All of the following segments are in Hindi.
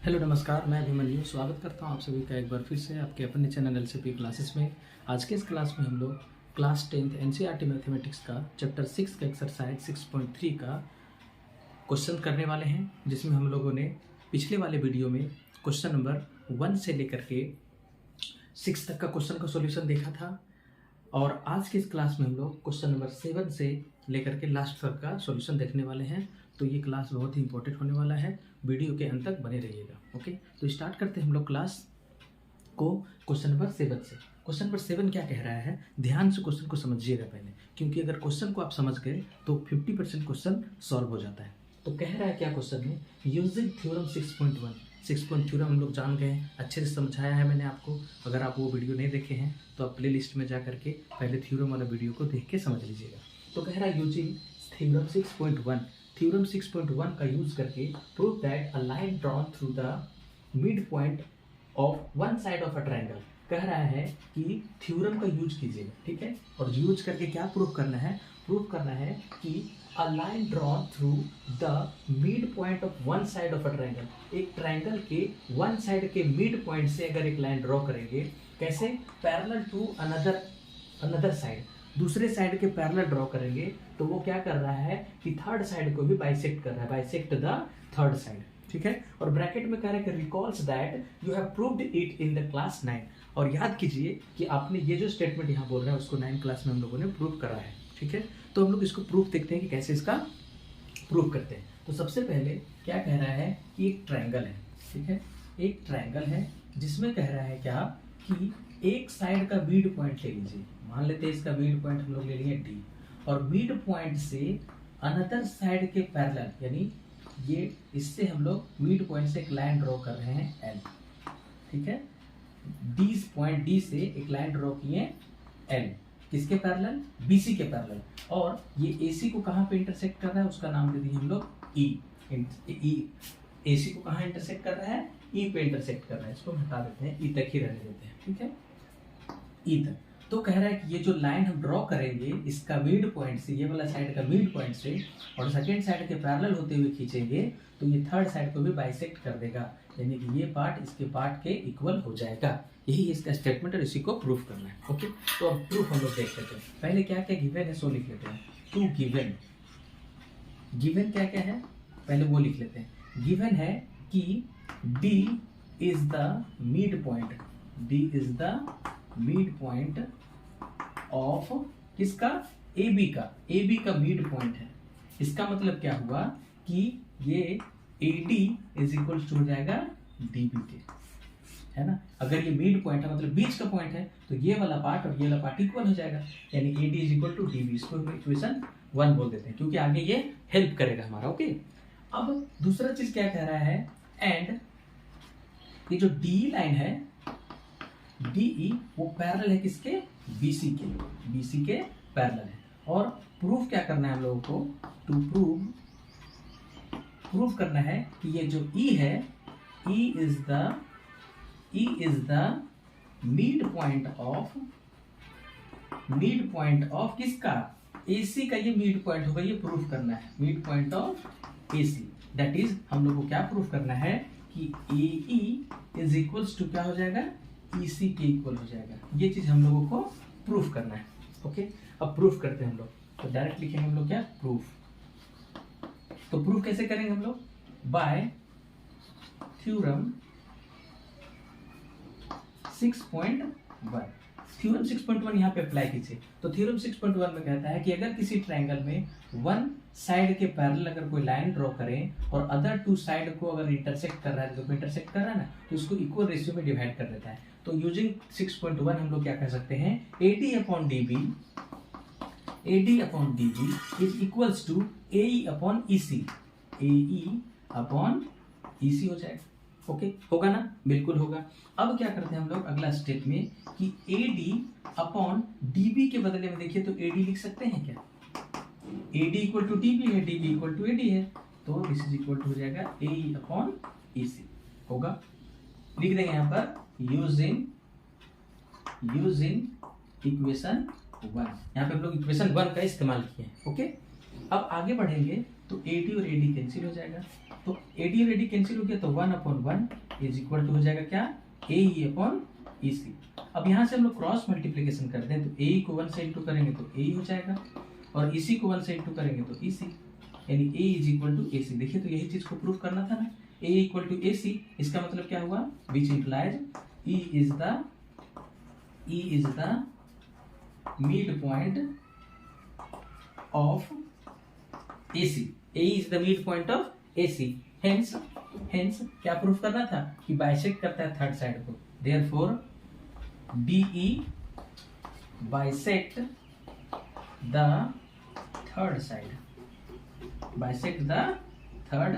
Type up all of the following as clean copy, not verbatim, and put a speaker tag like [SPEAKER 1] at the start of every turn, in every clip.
[SPEAKER 1] हेलो नमस्कार, मैं अभिमन्यु स्वागत करता हूं आप सभी का एक बार फिर से आपके अपने चैनल एलसीपी क्लासेस में। आज के इस क्लास में हम लोग क्लास 10th एनसीईआरटी मैथमेटिक्स का चैप्टर 6 का एक्सरसाइज 6.3 का क्वेश्चन करने वाले हैं, जिसमें हम लोगों ने पिछले वाले वीडियो में क्वेश्चन नंबर 1 से लेकर के 6 तक का क्वेश्चन का सॉल्यूशन देखा था। और आज की इस क्लास में हम लोग क्वेश्चन नंबर 7 से लेकर के लास्ट तक का सॉल्यूशन देखने वाले हैं। तो ये क्लास बहुत ही इंपॉर्टेंट होने वाला है, वीडियो के अंत तक बने रहिएगा। ओके, तो स्टार्ट करते हैं हम लोग क्लास को क्वेश्चन नंबर 7 से। क्वेश्चन नंबर 7 क्या कह रहा है, ध्यान से क्वेश्चन को समझिएगा पहले, क्योंकि अगर क्वेश्चन को आप समझ गए तो 50% क्वेश्चन सॉल्व हो जाता है। तो कह रहा है क्या क्वेश्चन में, यूजिंग थ्योरम 6.1 थ्योरम हम लोग जान गए हैं, अच्छे से समझाया है मैंने आपको। अगर आप वो वीडियो नहीं देखे हैं तो आप प्ले लिस्ट में जा करके पहले थ्योरम वाला वीडियो को देख के समझ लीजिएगा। तो कह रहा है यूजिंग थ्योरम 6.1 का यूज करके prove that a line drawn through the mid point of one side of a triangle. कह रहा है कि थ्योरम का यूज कीजिएगा, ठीक है। और यूज करके क्या प्रूव करना है, प्रूव करना है कि a line drawn through the mid point of one side of a triangle. एक ट्रायंगल के वन साइड के मिड पॉइंट से अगर एक लाइन ड्रॉ करेंगे, कैसे, पैरेलल टू अनदर साइड, दूसरे साइड के पैरेलल ड्रॉ करेंगे, तो वो क्या कर रहा है कि थर्ड साइड को भी बाइसेक्ट कर रहा है, बाइसेक्ट द थर्ड साइड, ठीक है। और ब्रैकेट में कह रहा है कि recalls that you have proved it in the class 9। और याद कीजिए कि आपने ये जो स्टेटमेंट यहाँ बोल रहा है उसको 9 क्लास में हम लोगों ने प्रूव करा है, ठीक है। तो हम लोग इसको प्रूफ देखते हैं कि कैसे इसका प्रूफ करते हैं। तो सबसे पहले क्या कह रहा है कि एक ट्रायंगल है, ठीक है, एक ट्रायंगल है जिसमें कह रहा है क्या कि एक साइड का मिड पॉइंट ले लीजिए, मान लेते हैं इसका मिड पॉइंट हम लोग ले लिए डी, और मिड पॉइंट से अनदर साइड के पैरेलल, यानी ये इससे हम लोग मिड पॉइंट से एक लाइन ड्रॉ कर रहे हैं एल, ठीक है। डी पॉइंट डी से एक लाइन ड्रॉ किए एल, किसके पैरेलल, बीसी के पैरेलल। और ये एसी को कहाँ पे इंटरसेक्ट कर रहा है, उसका नाम दे दिए हम लोग ई। एसी को कहाँ इंटरसेक्ट कर रहा है, ई पे इंटरसेक्ट कर रहा है। इसको हटा देते हैं, ई तक ही रहने देते हैं, ठीक है, ई तक। तो कह रहा है कि ये जो लाइन हम ड्रॉ करेंगे इसका मिड पॉइंट से, ये वाला साइड का मिड पॉइंट से, और सेकेंड साइड के पैरेलल होते हुए खींचेंगे तो ये थर्ड साइड को भी बाइसेक्ट कर देगा, यानी कि ये पार्ट इसके पार्ट के इक्वल हो जाएगा। यही इसका स्टेटमेंट, और इसी को प्रूफ करना है। ओके, तो अब प्रूफ हम लोग देख लेते हैं। पहले क्या क्या गिवन है सो लिख लेते हैं। टू गिवन, गिवन क्या क्या है पहले वो लिख लेते हैं। गिवन है कि D is the mid point, D is the mid point of किसका, ए बी का मिड पॉइंट है। इसका मतलब क्या हुआ कि ये A D is equal to हो जाएगा डी बी के, है ना। अगर ये मिड पॉइंट है मतलब बीच का पॉइंट है, तो ये वाला पार्ट और ये वाला पार्ट इक्वल हो जाएगा, यानी A D is equal to D B. इसको हम इक्वेशन 1 बोल देते हैं, क्योंकि आगे ये हेल्प करेगा हमारा। ओके, अब दूसरा चीज क्या कह रहा है, एंड ये जो डी लाइन है डीई वो पैरेलल है किसके, बीसी के पैरेलल है। और प्रूफ क्या करना है हम लोगों को, टू प्रूफ करना है कि ये जो ई है, E is the mid point of किसका, एसी का ये मिड पॉइंट होगा, ये प्रूफ करना है, mid point of AC. That is हम लोग को क्या प्रूफ करना है कि ए इज इक्वल्स टू क्या हो जाएगा, EC के इक्वल हो जाएगा। ये चीज हम लोगों को प्रूफ करना है। ओके, अब प्रूफ करते हैं हम लोग। तो डायरेक्ट लिखेंगे हम लोग क्या, प्रूफ। तो प्रूफ कैसे करेंगे हम लोग, बाय थ्योरम 6.1। थ्योरम 6.1 यहाँ पे अप्लाई कीजिए। तो थ्योरम 6.1 में कहता है कि अगर किसी ट्रायंगल में वन साइड के पैरेलल अगर कोई लाइन ड्रॉ करें और अदर टू साइड को अगर इंटरसेक्ट कर रहा है, तो इंटरसेक्ट कर रहा है ना, तो इसको इक्वल रेशियो में डिवाइड कर देता है। तो यूजिंग 6.1 हम लोग क्या कर सकते हैं, AD upon DB is equals to AE upon EC, AE upon EC हो जाएगा। ओके, होगा ना, बिल्कुल होगा। अब क्या करते हैं हम लोग अगला स्टेप में कि AD अपॉन DB के बदले में देखिए तो AD लिख सकते हैं क्या, AD इक्वल टू DB है, DB इक्वल टू AD है, तो दिस इज इक्वल टू हो जाएगा AE अपॉन EC होगा। लिख देंगे यहाँ पर यूजिंग इक्वेशन 1। यहाँ पे हम लोग इक्वेशन 1 का इस्तेमाल किए हैं। ओके, अब आगे बढ़ेंगे तो AD और AD कैंसिल हो जाएगा, तो AD और AD कैंसिल हो गया तो 1/1 इज इक्वल टू हो जाएगा क्या, AE/EC। अब यहाँ से हम लोग क्रॉस मल्टीप्लीकेशन करते हैं, तो AE को 1 से इंटू करेंगे तो AE हो जाएगा, और EC को 1 से इंटू करेंगे तो EC, यानी A is equal to AC। देखिए तो यही चीज को प्रूव करना था ना, A इक्वल टू AC, इसका मतलब क्या हुआ, which implies E is the mid point of AC, A is the mid point of AC। Hence क्या प्रूफ करना था कि बाइसेक्ट करता है थर्ड साइड को, therefore DE bisect the third side, bisect the third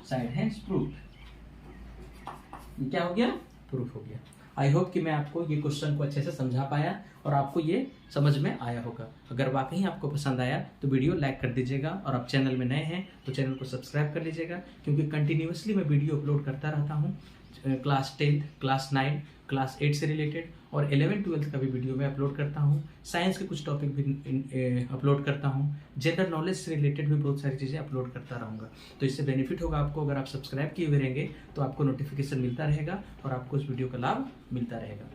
[SPEAKER 1] side, hence proof. ये क्या हो गया, प्रूफ हो गया। आई होप कि मैं आपको ये क्वेश्चन को अच्छे से समझा पाया और आपको ये समझ में आया होगा। अगर वाकई आपको पसंद आया तो वीडियो लाइक कर दीजिएगा, और आप चैनल में नए हैं तो चैनल को सब्सक्राइब कर लीजिएगा, क्योंकि कंटिन्यूअसली मैं वीडियो अपलोड करता रहता हूँ क्लास 10, क्लास 9, क्लास 8 से रिलेटेड, और 11-12 का भी वीडियो मैं अपलोड करता हूँ। साइंस के कुछ टॉपिक भी अपलोड करता हूँ, जनरल नॉलेज से रिलेटेड भी बहुत सारी चीज़ें अपलोड करता रहूँगा। तो इससे बेनिफिट होगा आपको, अगर आप सब्सक्राइब किए हुए रहेंगे तो आपको नोटिफिकेशन मिलता रहेगा और आपको इस वीडियो का लाभ मिलता रहेगा।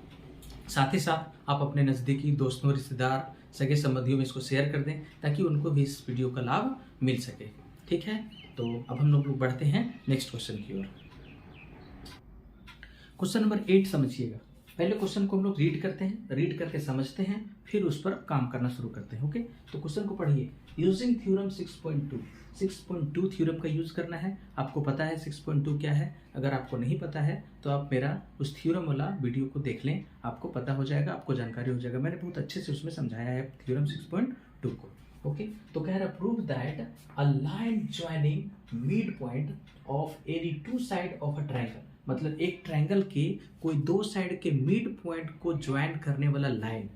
[SPEAKER 1] साथ ही साथ आप अपने नज़दीकी दोस्तों, रिश्तेदार, सगे संबंधियों में इसको शेयर कर दें, ताकि उनको भी इस वीडियो का लाभ मिल सके। ठीक है, तो अब हम लोग बढ़ते हैं नेक्स्ट क्वेश्चन की ओर। क्वेश्चन नंबर 8 समझिएगा। पहले क्वेश्चन को हम लोग रीड करते हैं, रीड करके समझते हैं, फिर उस पर काम करना शुरू करते हैं। ओके, तो क्वेश्चन को पढ़िए। यूजिंग थ्योरम 6.2 थ्योरम का यूज करना है। आपको पता है 6.2 क्या है? अगर आपको नहीं पता है तो आप मेरा उस थ्योरम वाला वीडियो को देख लें, आपको पता हो जाएगा, आपको जानकारी हो जाएगा। मैंने बहुत अच्छे से उसमें समझाया है थ्योरम 6.2 को। ओके, तो कह रहा prove that a line joining mid point of any two side of a triangle, मतलब एक ट्रायंगल के कोई दो साइड के मिड पॉइंट को ज्वाइन करने वाला लाइन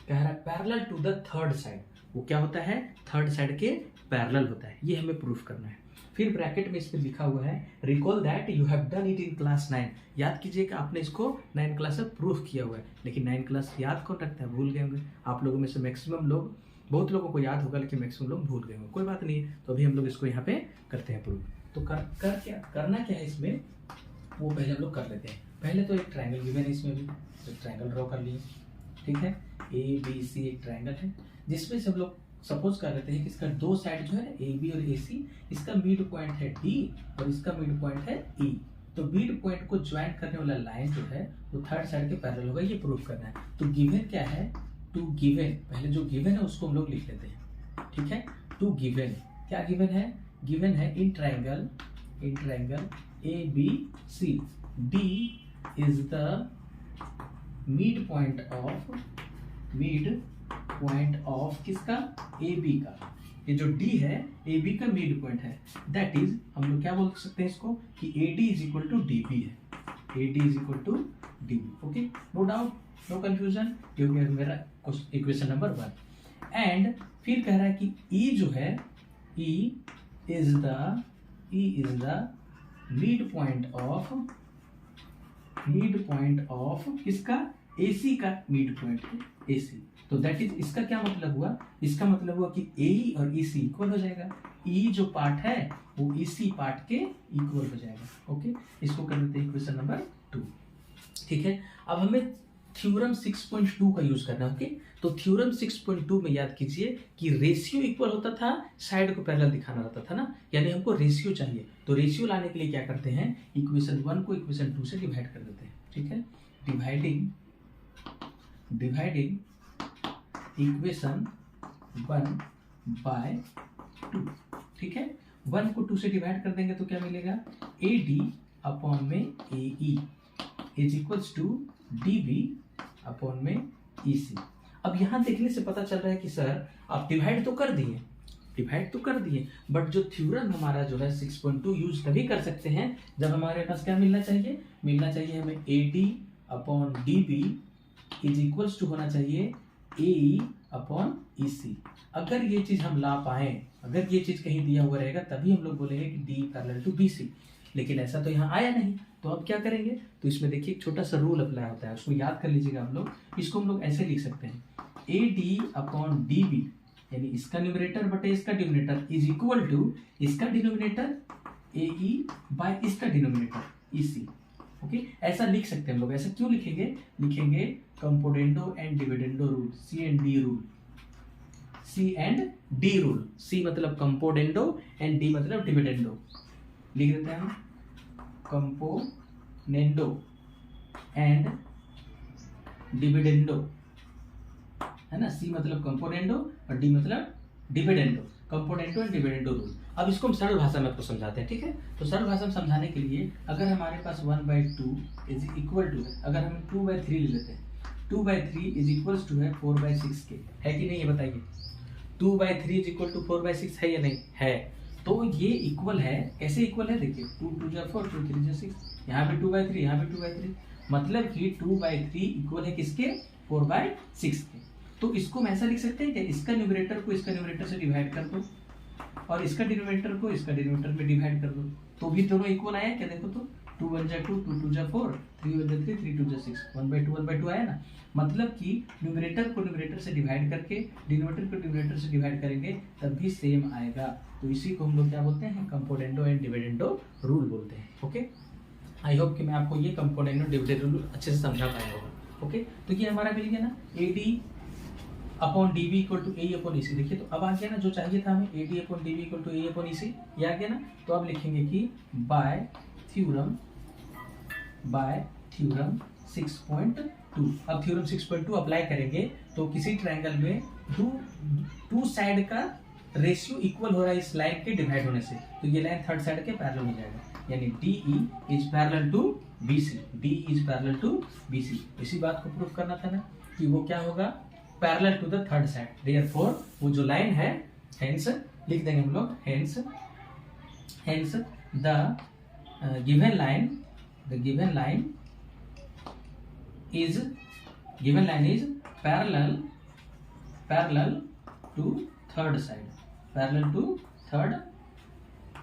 [SPEAKER 1] कह रहा है parallel to the third side. वो क्या होता है? थर्ड साइड के पैरेलल होता है। ये हमें प्रूफ करना है। फिर ब्रैकेट में इस पे लिखा हुआ है recall that you have done it in class 9। याद कीजिए कि आपने इसको 9 क्लास में प्रूफ किया हुआ है, लेकिन 9 क्लास याद कौन रखता है? भूल गए होंगे आप लोगों में से मैक्सिमम लोग, बहुत लोगों को याद होगा लेकिन मैक्सिमम लोग भूल गए होंगे। कोई बात नहीं है, तो अभी हम लोग इसको यहाँ पे करते हैं प्रूफ। तो करना क्या है इसमें, वो पहले हम लोग कर लेते हैं। पहले तो एक ट्रायंगल गिवन है, इसमें भी तो ट्रायंगल ड्रॉ कर लिए। ठीक है, ABC एक ट्रायंगल है, जिसमें से हम लोग सपोज कर लेते हैं कि इसका दो साइड जो है AB और AC, इसका मिड पॉइंट है D और इसका मिड पॉइंट है E। तो मिड पॉइंट को ज्वाइन करने वाला लाइन जो है वो थर्ड साइड के पैरेलल होगा, ये प्रूफ करना है। तो गिवन क्या है? टू गिवन, पहले जो गिवन है उसको हम लोग लिख लेते हैं। ठीक है, टू गिवन, क्या गिवन है? गिवन है in triangle ABC D is the mid point of किसका? AB का। ये जो D है AB का मिड पॉइंट है। दैट इज हम लोग क्या बोल सकते हैं इसको कि AD is equal to DB है। AD is equal to DB। Okay, no doubt, no confusion, क्योंकि मेरा इक्वेशन नंबर 1। एंड फिर कह रहा है कि E जो है E is the mid point of किसका? AC का मिड पॉइंट है AC। तो दैट इज, इसका क्या मतलब हुआ? इसका मतलब हुआ कि AE और EC इक्वल हो जाएगा। E जो पार्ट है वो EC पार्ट के इक्वल हो जाएगा। ओके, इसको कर देते हैं इक्वेशन नंबर 2। ठीक है, अब हमें थ्योरम 6.2 का यूज करना है। ओके, तो थ्योरम 6.2 में याद कीजिए कि रेशियो इक्वल होता था, साइड को पैरेलल दिखाना रहता था ना, यानी हमको रेशियो चाहिए। तो रेशियो लाने के लिए क्या करते हैं? इक्वेशन 1 को इक्वेशन 2 से डिवाइड कर देते हैं। ठीक है, डिवाइडिंग इक्वेशन 1 बाय 2। ठीक है, 1 को 2 से डिवाइड कर देंगे तो क्या मिलेगा? AD अपॉन में AE is equals to DB upon में EC। अब यहाँ देखने से पता चल रहा है कि सर आप डिवाइड तो कर दिए, बट जो थ्योरम हमारा जो है 6.2 यूज तभी कर सकते हैं जब हमारे पास क्या मिलना चाहिए हमें AD upon DB is equals to होना चाहिए AE अपॉन EC। अगर ये चीज हम ला पाए, अगर ये चीज कहीं दिया हुआ रहेगा तभी हम लोग बोलेंगे कि D पैरेलल टू BC, लेकिन ऐसा तो यहाँ आया नहीं। तो अब क्या करेंगे? तो इसमें देखिए एक छोटा सा रूल अप्लाई होता है, उसको याद कर लीजिएगा आप लोग। इसको हम लोग ऐसे लिख सकते हैं AD अपॉन DB यानी इसका न्यूमरेटर बटे इसका डिनोमिनेटर इज इक्वल टू इसका डिनोमिनेटर ए ई बाय इसका डिनोमिनेटर ई सी। ओके, ऐसा लिख सकते हैं हम लोग। ऐसा क्यों लिखेंगे? लिखेंगे componendo and dividendo rule, C and D rule, C and D rule. C मतलब कंपोनेंडो एंड डी मतलब डिविडेंडो। लिख देते हैं हम कंपोनेंडो एंड डिविडेंडो, है ना। सी मतलब कंपोनेंडो और डी मतलब dividendo, componendo and dividendo rule. अब इसको हम सरल भाषा में आपको समझाते हैं, ठीक है। तो सरल भाषा में समझाने के लिए अगर हमारे पास 1/2 इज इक्वल टू है, अगर हम 2/3 ले लेते हैं, 2/3 इज इक्वल्स टू है 4/6 के, है कि नहीं ये बताइए। 2/3 इज इक्वल टू 4/6 है या नहीं है? तो ये इक्वल है। कैसे इक्वल है? देखिए 2 2 जा 4, 2 3 जा 6, यहाँ पे 2/3, यहाँ पे 2/3, मतलब कि 2/3 इक्वल है किसके? 4/6 के। तो इसको हम ऐसा लिख सकते हैं कि इसका न्यूमरेटर को इसका न्यूमरेटर से डिवाइड कर दो और इसका डिनोमिनेटर को इसका डिनोमिनेटर में डिवाइड कर दो, तो भी दोनों इक्वल आया क्या? देखो तो 2 1 जा 2, 2 2 जा 4, 3 1 जा 3, 3 2 जा 6, 1/2 आया ना। मतलब कि न्यूमरेटर को न्यूमरेटर से डिवाइड करके डिनोमिनेटर को डिनोमिनेटर से डिवाइड करेंगे तब भी सेम आएगा। तो इसी को हम लोग क्या बोलते हैं? कंपोनेंडो एंड डिविडेंडो रूल बोलते हैं। ओके, आई होप कि मैं आपको ये कंपोनेंडो डिविडेंडो रूल अच्छे से समझा पाया होगा। ओके, तो ये हमारा मिल गया ना, A D upon D B equal to A upon E C. देखिए तो अब आ गया ना जो चाहिए था हमें, A D upon D B equal to A upon E C, ये आ गया ना। तो अब लिखेंगे कि बाय थ्योरम 6.2। अब थ्योरम 6.2 अप्लाई करेंगे तो किसी ट्रायंगल में टू साइड का रेशियो इक्वल हो रहा है इस लाइन के डिवाइड होने से, तो ये लाइन थर्ड साइड के पैरेलल हो जाएगा, यानी D E is parallel to B C, D is parallel to B C. इसी बात को प्रूफ करना था ना कि वो क्या होगा? Parallel to the third side. Therefore वो जो लाइन है, हेंस लिख देंगे हम लोग, hence the given line is parallel to third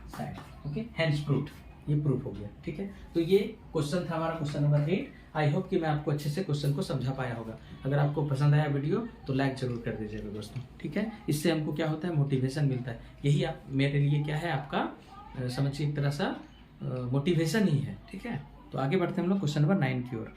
[SPEAKER 1] side. Okay, hence proof, ये प्रूफ हो गया, ठीक है। तो ये क्वेश्चन था हमारा, क्वेश्चन नंबर 8। आई होप कि मैं आपको अच्छे से क्वेश्चन को समझा पाया होगा। अगर आपको पसंद आया वीडियो तो लाइक जरूर कर दीजिएगा दोस्तों, ठीक है। इससे हमको क्या होता है? मोटिवेशन मिलता है। यही आप मेरे लिए क्या है? आपका समझिए एक तरह सा मोटिवेशन ही है, ठीक है। तो आगे बढ़ते हैं हम लोग क्वेश्चन नंबर 9 की ओर।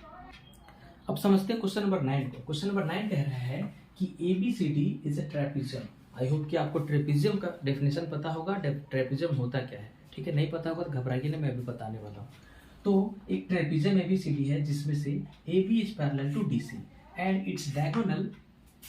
[SPEAKER 1] अब समझते हैं क्वेश्चन नंबर 9 को। क्वेश्चन नंबर 9 कह रहा है कि ABCD is a trapezium. I hope कि आपको ट्रेपेजियम का डेफिनेशन पता होगा, ट्रेपेजियम होता क्या है, ठीक है। नहीं पता होगा तो घबराइए ना, मैं अभी बताने वाला हूँ। तो एक ट्रेपेजियम ABCD है जिसमें से AB is parallel to DC and it's diagonal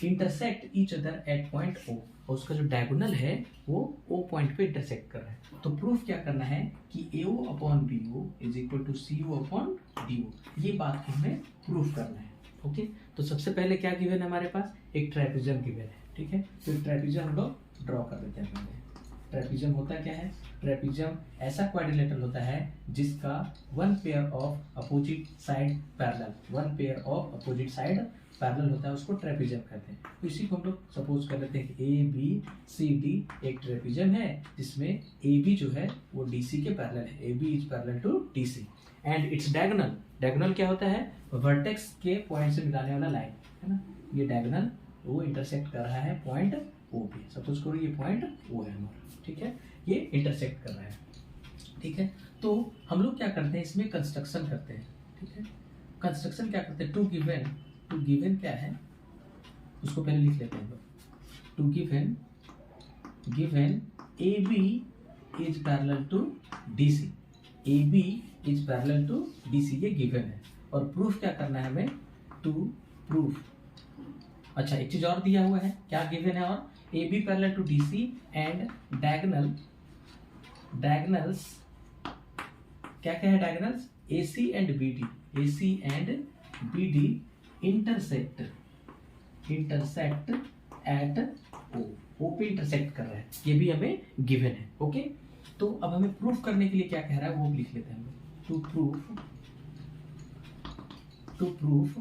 [SPEAKER 1] intersect each other at point O, और उसका जो डायगोनल है वो O पॉइंट पे इंटरसेक्ट कर रहा है। तो प्रूफ क्या करना है कि AO upon BO is equal to CO upon DO। ये बात को हमें प्रूफ करना है। ओके, तो सबसे पहले क्या गिवन है हमारे पास? एक ट्रेपेजियम गिवन है, ठीक है। तो एक ट्रेपेजियम हम लोग ड्रॉ कर देते हैं पहले। ट्रेपेजियम होता क्या है? ट्रेपेजियम ऐसा क्वाड्रिलेटरल होता है जिसका one pair of opposite side parallel होता है, उसको ट्रेपेजियम कहते हैं। तो इसी को हम लोग सपोज कर लेते हैं कि ABCD एक ट्रेपेजियम है जिसमें AB जो है वो DC के पैरेलल है, AB is parallel to DC and it's diagonal क्या होता है? वर्टेक्स के पॉइंट से मिलाने वाला लाइन, है ना। ये डायगोनल वो इंटरसेक्ट कर रहा है पॉइंट O पे। सपोज करो ये पॉइंट O है हमारा, ठीक है, ये इंटरसेक्ट कर रहा है, ठीक है। तो हम लोग क्या करते हैं? इसमें कंस्ट्रक्शन करते हैं, ठीक है। कंस्ट्रक्शन क्या करते हैं? टू गिवन क्या है उसको पहले लिख लेते हैं हम लोग। To given AB is parallel to DC, AB is parallel to DC, ये गिवन है। और प्रूफ क्या करना है हमें? टू प्रूफ, अच्छा एक चीज और दिया हुआ है, क्या गिवन है? और AB parallel to DC and diagonals क्या है? Diagonals AC and BD intersect at O पे इंटरसेक्ट कर रहा है, ये भी हमें गिवन है। ओके, तो अब हमें प्रूफ करने के लिए क्या कह रहा है वो लिख लेते हैं हम लोग। To proof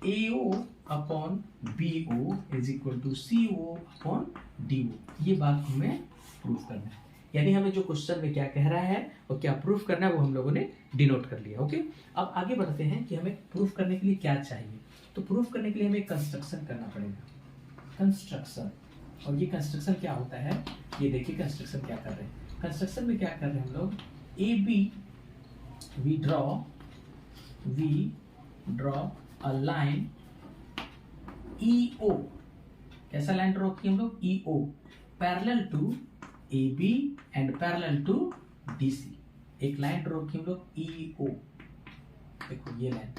[SPEAKER 1] AO upon BO is equal to CO upon DO, ये बात को हमें प्रूफ करना है। यानी हमें जो क्वेश्चन में क्या कह रहा है और क्या प्रूफ करना है वो हम लोगों ने डिनोट कर लिया। ओके, अब आगे बढ़ते हैं कि हमें प्रूफ करने के लिए क्या चाहिए। तो प्रूफ करने के लिए हमें कंस्ट्रक्शन करना पड़ेगा। कंस्ट्रक्शन और ये कंस्ट्रक्शन क्या होता है, ये देखिए कंस्ट्रक्शन क्या कर रहे हैं। कंस्ट्रक्शन में क्या कर रहे हैं हम लोग, A B we draw a line E O, कैसा लाइन ड्रॉ किया हम लोग, E O, parallel to A B and parallel to D C. एक लाइन ड्रॉ की हम लोग ई ओ, देखो ये लाइन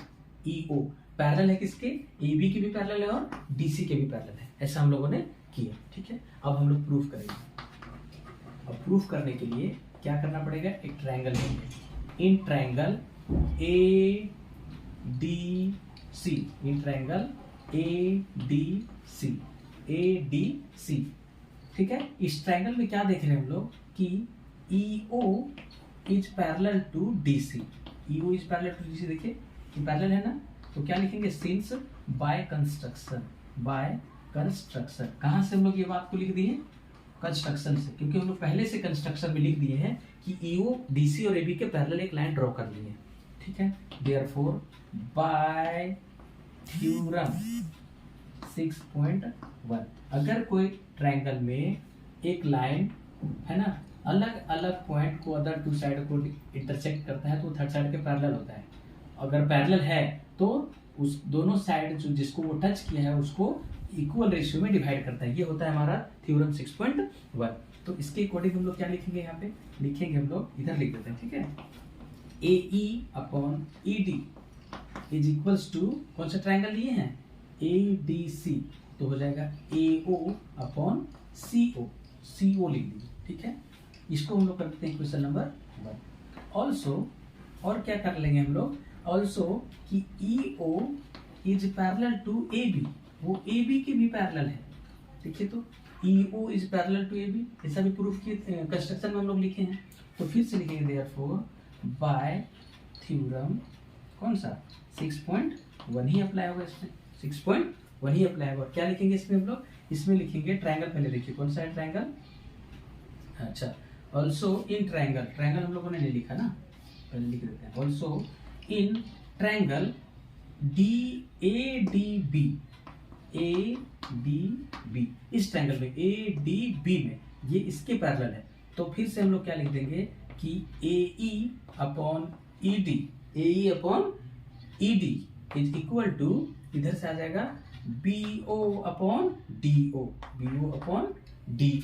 [SPEAKER 1] ई ओ पैरेलल है किसके, ए बी के भी पैरेलल है और डी सी के भी पैरेलल है, ऐसा हम लोगों ने किया। ठीक है, अब हम लोग प्रूफ करेंगे। अब प्रूफ करने के लिए क्या करना पड़ेगा, एक ट्रायंगल लेंगे, in triangle A D C, in triangle A D C. ठीक है, इस ट्रायंगल में क्या देख रहे हैं हम लोग कि E O is parallel to D C, E O is parallel to D C, देखिए ये पैरेलल है ना, तो क्या लिखेंगे, सिंस बाय कंस्ट्रक्शन, कहाँ से हम लोग ये बात को लिख दिए, कंस्ट्रक्शन से, क्योंकि हम लोग पहले से कंस्ट्रक्शन में लिख दिए हैं कि ईओ डीसी और एबी के पैरेलल एक लाइन ड्रॉ कर ली है। ठीक है, देयरफॉर बाय थ्योरम 6.1 अगर कोई ट्रायंगल में एक लाइन है ना अलग अलग पॉइंट को अदर टू साइड को इंटरसेक्ट करता है तो थर्ड साइड के पैरेलल होता है। अगर पैरेलल है तो उस दोनों साइड जो जिसको वो टच किया है उसको इक्वल रेशियो में डिवाइड करता है। ये होता है हमारा थ्योरम 6.1। तो इसके अकॉर्डिंग हम लोग क्या लिखेंगे, यहाँ पे लिखेंगे हम लोग, इधर लिख देते हैं। ठीक है, A E upon E D is equals to, कौन सा ट्रायंगल लिए हैं, ए डी सी, तो हो जाएगा ए ओ अपॉन सी ओ, सी ओ लिख दीजिए। ठीक है, इसको हम लोग करते हैं क्वेश्चन नंबर 1। ऑल्सो, और क्या कर लेंगे हम लोग, ऑल्सो कि E O is parallel to A B, वो ए बी के भी पैरेलल है। देखिए, तो E O is parallel to A B, ऐसा भी प्रूफ किए, कंस्ट्रक्शन में हम लोग लिखे हैं। तो फिर से लिखेंगे देयरफॉर बाय थ्योरम, कौन सा 6.1 ही अप्लाई होगा इसमें, 6.1 ही अप्लाई होगा। क्या लिखेंगे इसमें हम लोग, इसमें लिखेंगे ट्रायंगल, पहले देखिए कौन सा है ट्रायंगल, अच्छा, ऑल्सो इन ट्रायंगल, ट्रायंगल हम लोगों ने नहीं लिखा ना, पहले लिख देते हैं। Also in triangle D A D B, इस ट्रायंगल में ए डी बी में ये इसके पैरेलल है, तो फिर से हम लोग क्या लिख देंगे कि A E upon E D is equal to, इधर से आ जाएगा B O upon D O,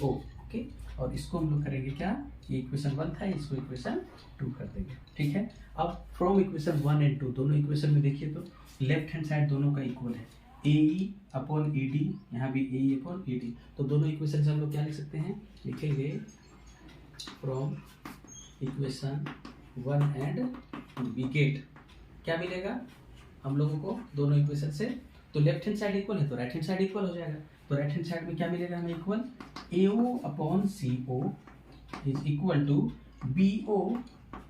[SPEAKER 1] okay. और इसको हम लोग करेंगे क्या, ये इक्वेशन 1 था, इसको इक्वेशन 2 कर देंगे। ठीक है, अब फ्रॉम इक्वेशन 1 एंड 2 दोनों इक्वेशन में देखिए तो लेफ्ट हैंड साइड दोनों का इक्वल है, A E upon E D, यहाँ भी ए ई अपॉन ई डी, तो दोनों इक्वेशन से हम लोग क्या लिख सकते हैं, लिखेंगे from equation 1 and 2 we get, क्या मिलेगा हम लोगों को दोनों इक्वेशन से, तो लेफ्ट हैंड साइड इक्वल है तो राइट हैंड साइड इक्वल हो जाएगा। तो राइट हैंड साइड में क्या मिलेगा हमें, equal A O upon C O is equal to B O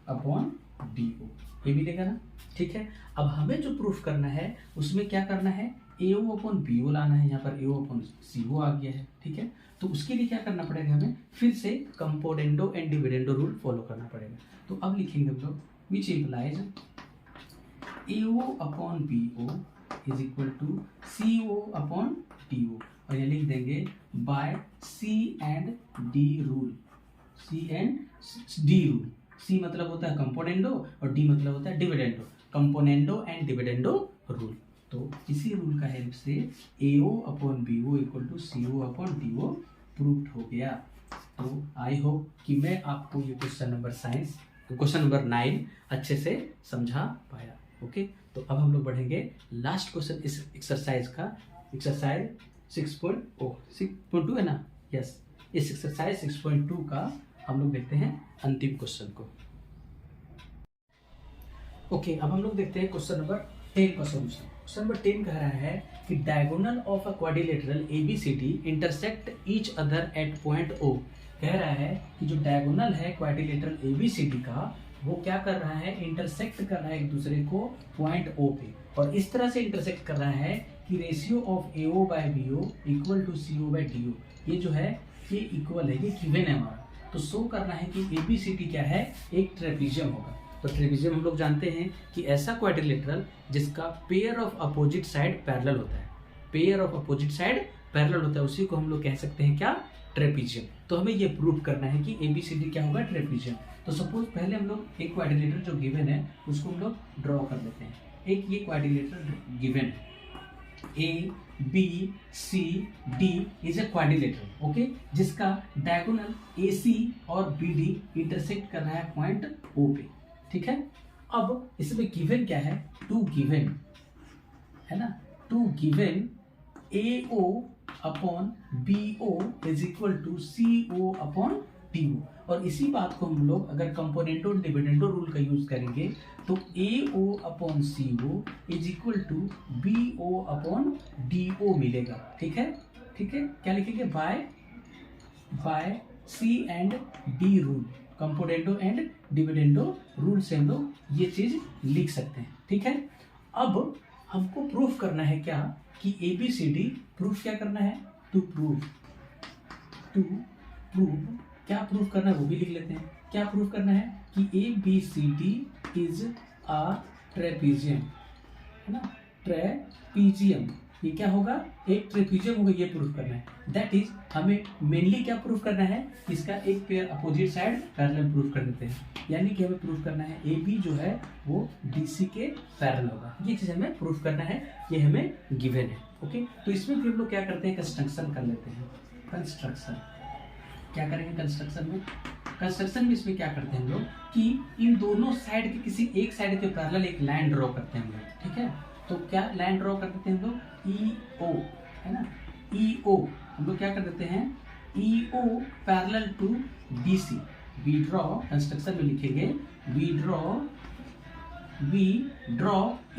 [SPEAKER 1] upon D O, ये मिलेगा ना। ठीक है, अब हमें जो प्रूफ करना है उसमें क्या करना है, ए ओ अपॉन बी ओ लाना है, यहाँ पर ए ओ अपॉन सी ओ आ गया है। ठीक है, तो उसके लिए क्या करना पड़ेगा, हमें फिर से componendo and dividendo rule follow करना पड़ेगा। तो अब लिखेंगे हम लोग which implies A O upon B O is equal to C O upon D O, और ये लिख देंगे by C and D rule, C मतलब होता है कंपोनेंडो और डी मतलब होता है dividendo, componendo and dividendo rule. तो इसी रूल का हेल्प से A O upon B O equal to C O upon D O proved हो गया। तो आई होप कि मैं आपको ये क्वेश्चन नंबर 9 अच्छे से समझा पाया। ओके, तो अब हम लोग बढ़ेंगे लास्ट क्वेश्चन इस एक्सरसाइज का, एक्सरसाइज 6.2 है ना, यस, इस एक्सरसाइज 6.2 का हम लोग देखते हैं अंतिम क्वेश्चन को। ओके, अब हम लोग देखते हैं क्वेश्चन नंबर 10 का सॉल्यूशन। क्वेश्चन नंबर 10 कह रहा है कि diagonal of a quadrilateral ABCD intersect each other at point O. कह रहा है कि जो डायगोनल है क्वाड्रिलेटरल एबीसीडी का, वो क्या कर रहा है, इंटरसेक्ट कर रहा है एक दूसरे को पॉइंट ओ पे, और इस तरह से इंटरसेक्ट कर रहा है कि ratio of A O by B O equal to C O by D O, ये जो है ये इक्वल है, ये गिवन है हमारा। तो शो करना है कि एबीसीडी क्या है, एक ट्रेपेजियम होगा। तो ट्रेपेजियम हम लोग जानते हैं कि ऐसा क्वाड्रिलेटरल जिसका pair of opposite side parallel होता है, pair of opposite side parallel होता है उसी को हम लोग कह सकते हैं क्या, ट्रेपीजियम। तो हमें ये प्रूव करना है कि ABCD क्या होगा, ट्रेपीजियम। तो सपोज पहले हम लोग एक क्वाड्रिलेटरल जो गिवन है उसको हम लोग ड्रॉ कर लेते हैं। एक ये क्वाड्रिलेटरल गिवन है, ABCD is a quadrilateral, okay, जिसका डायगोनल AC और BD इंटरसेक्ट कर रहा है पॉइंट O पे, ठीक है। अब इसमें गिवन क्या है, टू गिवन है ना, to given AO upon BO is equal to CO upon DO। और इसी बात को हम लोग अगर कंपोनेंटो डिविडेंडो रूल का यूज करेंगे तो AO upon CO is equal to BO upon DO मिलेगा, ठीक है। ठीक है, क्या लिखेंगे, by C and D rule, componendo and dividendo rule से हम लोग ये चीज लिख सकते हैं, ठीक है। अब हमको प्रूफ करना है क्या, कि ABCD प्रूफ क्या करना है, टू प्रूव क्या प्रूफ करना है वो भी लिख लेते हैं। क्या प्रूफ करना है कि ABCD इज अ ट्रेपीजियम, है ना, ट्रेपीजियम, ये क्या होगा, एक ट्रेपीजियम होगा, ये प्रूफ करना है। दैट इज हमें मेनली क्या प्रूफ करना है, इसका एक pair opposite side parallel proof कर देते हैं, यानी कि हमें प्रूफ करना है AB जो है वो DC के पैरेलल होगा, ये चीज हमें प्रूफ करना है, ये हमें गिवन है, ओके। तो इसमें फिर हम लोग क्या करते हैं, कंस्ट्रक्शन कर लेते हैं। कंस्ट्रक्शन क्या करेंगे, कंस्ट्रक्शन में इसमें क्या करते हैं हम लोग कि इन दोनों साइड के किसी एक साइड के पैरेलल एक लाइन ड्रॉ करते हैं हम लोग, ठीक है। तो क्या लाइन ड्रॉ कर देते हैं हम लोग, EO, है ना, EO हम लोग क्या कर देते हैं, EO parallel to DC। We draw, construction में लिखेंगे we draw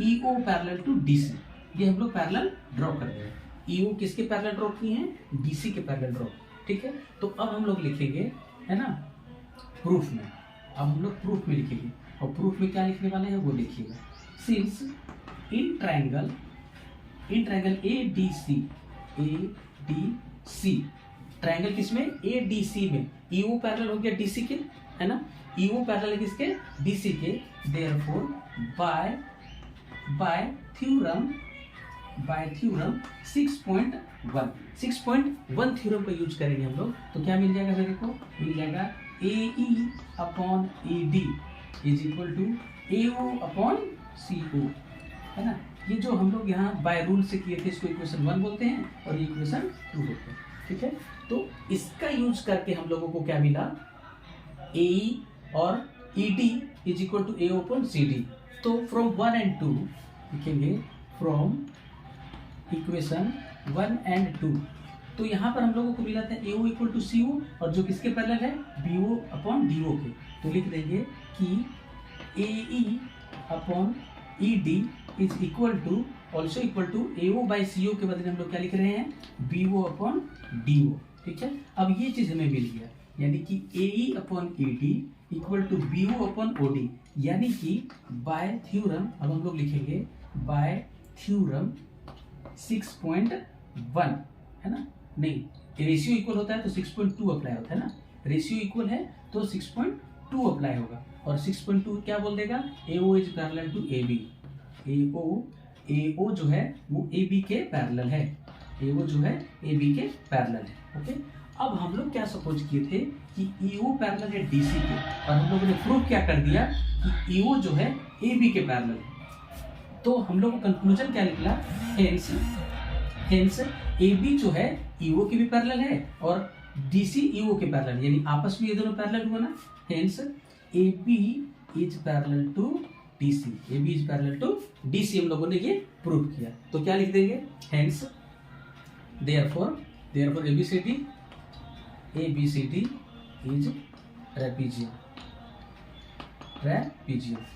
[SPEAKER 1] EO parallel to DC, ये हम लोग पैरेलल ड्रॉ कर रहे हैं। EO किसके पैरेलल ड्रॉ किए हैं, DC के पैरेलल ड्रॉ, ठीक है। तो अब हम लोग लिखेंगे, है ना, प्रूफ में, अब हम लोग प्रूफ में लिखेंगे, और प्रूफ में क्या लिखने वाले हैं वो लिखिएगा। Since in triangle ADC, triangle किसमें, ADC में, EO पैरेलल हो गया DC के, है ना, EO पैरेलल है किसके, DC के, देयरफॉर बाय थ्योरम 6.1 थ्योरम का यूज करेंगे हम लोग, तो क्या मिल जाएगा मेरे को, मिल जाएगा AE upon AD is equal to AO upon CO, है ना। ये जो हम लोग यहाँ बाय रूल से किए थे इसको इक्वेशन 1 बोलते हैं और ये इक्वेशन 2 बोलते हैं, ठीक है। तो इसका यूज करके हम लोगों को क्या मिला, AE और ED is equal to AO upon CD। तो फ्रॉम 1 एंड 2 लिखेंगे, फ्रॉम इक्वेशन 1 एंड 2, तो यहाँ पर हम लोगों को मिला था AO इक्वल टू CO और जो किसके पैरेलल है, BO अपॉन DO के। तो लिख देंगे कि AE upon ED is equal to also equal to AO by CO के बदले हम लोग क्या लिख रहे हैं, BO अपॉन DO, ठीक है। अब ये चीज हमें मिल गया, यानी कि AE upon ED equal to BO upon OD, यानी कि बाय थ्योरम, अब हम लोग लिखेंगे बाय थ्योरम 6.1, है ना, नहीं, रेशियो इक्वल होता है तो 6.2 अप्लाई होता है ना, रेशियो इक्वल है तो 6.2 अप्लाई होगा, और 6.2 क्या बोल देगा, AO is parallel to AB, AO जो है वो AB के पैरेलल है, AO जो है AB के पैरेलल है, ओके। अब हम लोग क्या सपोज किए थे कि EO पैरेलल है DC के, और हम लोगों ने प्रूफ क्या कर दिया कि EO जो है AB के पैरेलल है। तो हम लोग को कंक्लूजन क्या निकला, हेंस AB जो है EO के भी पैरेलल है और DC EO के पैरेलल, यानी आपस में ये दोनों पैरेलल हुआ ना, hence AB is parallel to DC, AB is parallel to DC हम लोगों ने ये प्रूव किया। तो क्या लिख देंगे, hence therefore ABCD is trapezium,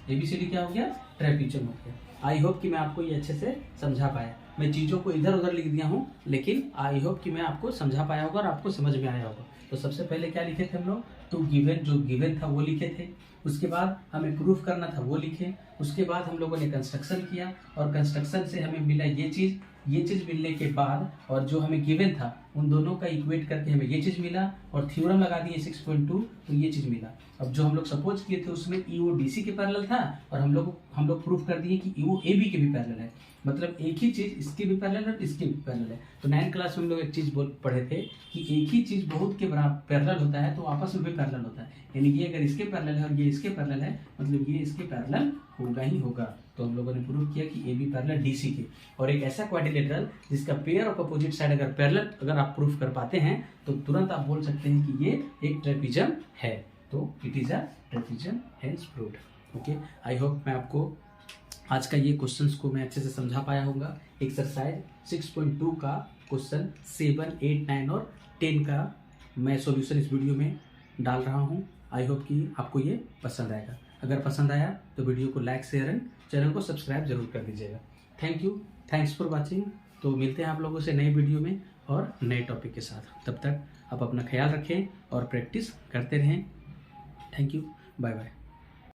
[SPEAKER 1] ABCD क्या हो गया, ट्रेपीजियम हो गया। आई होप कि मैं आपको ये अच्छे से समझा पाया, मैं चीज़ों को इधर उधर लिख दिया हूँ, लेकिन आई होप कि मैं आपको समझा पाया होगा और आपको समझ में आया होगा। तो सबसे पहले क्या लिखे थे हम लोग, टू गिवन, जो गिवन था वो लिखे थे, उसके बाद हमें प्रूफ करना था वो लिखे, उसके बाद हम लोगों ने कंस्ट्रक्शन किया और कंस्ट्रक्शन से हमें मिला ये चीज़ ये चीज़ मिलने के बाद और जो हमें गिवन था उन दोनों का इक्वेट करके हमें ये चीज़ मिला और थ्योरम लगा दिए 6.2 तो ये चीज़ मिला। अब जो हम लोग सपोज किए थे उसमें EO DC के पैरेलल था और हम लोग प्रूफ कर दिए कि EO AB के भी पैरेलल है, मतलब एक ही चीज़ इसके भी पैरेलल है और इसके भी पैरेलल है। तो 9th क्लास में हम लोग एक चीज़ पढ़े थे कि एक ही चीज़ बहुत के बराबर पैरेलल होता है तो आपस में भी पैरेलल होता है, यानी कि अगर इसके पैरेलल है और ये इसके पैरेलल है मतलब ये इसके पैरेलल होगा ही होगा। तो हम लोगों ने प्रूव किया कि AB पैरेलल DC के। और एक ऐसा क्वाड्रिलेटरल जिसका पेयर ऑफ अपोजिट साइड अगर पैरेलल अगर आप प्रूफ कर पाते हैं तो तुरंत आप बोल सकते हैं कि ये एक ट्रेपीजम है, तो it is a trapezium hence proved. Okay, I hope मैं आपको आज का ये क्वेश्चंस को मैं अच्छे से समझा पाया होगा। एक्सरसाइज 6.2 का क्वेश्चन 7, 8, 9 और 10 का मैं सॉल्यूशन इस वीडियो में डाल रहा हूँ। आई होप कि आपको ये पसंद आएगा। अगर पसंद आया तो वीडियो को लाइक शेयर एंड चैनल को सब्सक्राइब जरूर कर दीजिएगा। Thank you, thanks for watching. तो मिलते हैं आप लोगों से नए वीडियो में और नए टॉपिक के साथ। तब तक आप अपना ख्याल रखें और प्रैक्टिस करते रहें। Thank you, bye bye.